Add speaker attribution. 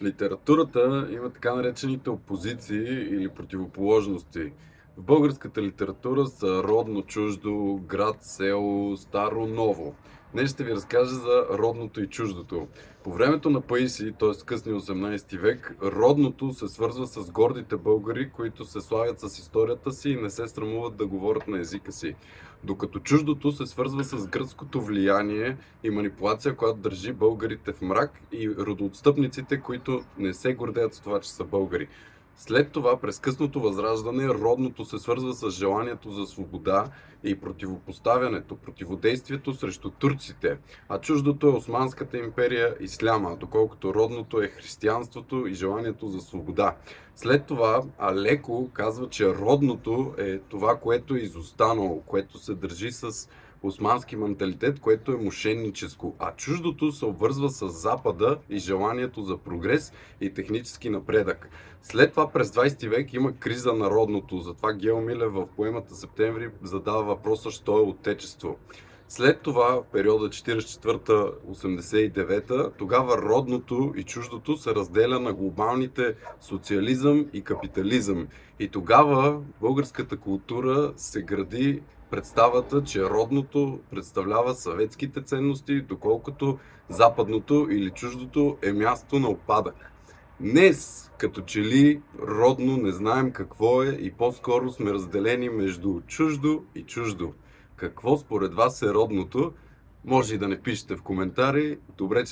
Speaker 1: В литературата има така наречените опозиции или противоположности. В българската литература са родно, чуждо, град, село, старо, ново. Днес ще ви разкажа за родното и чуждото. По времето на Паисий, т.е. късни 18 век, родното се свързва с гордите българи, които се славят с историята си и не се срамуват да говорят на езика си. Докато чуждото се свързва с гръцкото влияние и манипулация, която държи българите в мрак, и родоотстъпниците, които не се гордеят с това, че са българи. След това, през късното възраждане, родното се свързва с желанието за свобода и противопоставянето, противодействието срещу турците, а чуждото е Османската империя, исляма, доколкото родното е християнството и желанието за свобода. След това Алеко казва, че родното е това, което е изостанало, което се държи с османски менталитет, което е мошенническо, а чуждото се обвързва с Запада и желанието за прогрес и технически напредък. След това през 20 век има криза на родното, затова Гео Милев в поемата Септември задава въпроса, що е отечество. След това, в периода 44-89, тогава родното и чуждото се разделя на глобалните социализъм и капитализъм. И тогава българската култура се гради представата, че родното представлява съветските ценности, доколкото западното или чуждото е място на опадък. Днес, като че ли родно не знаем какво е и по-скоро сме разделени между чуждо и чуждо. Какво според вас е родното? Може и да не пишете в коментари. Добре, че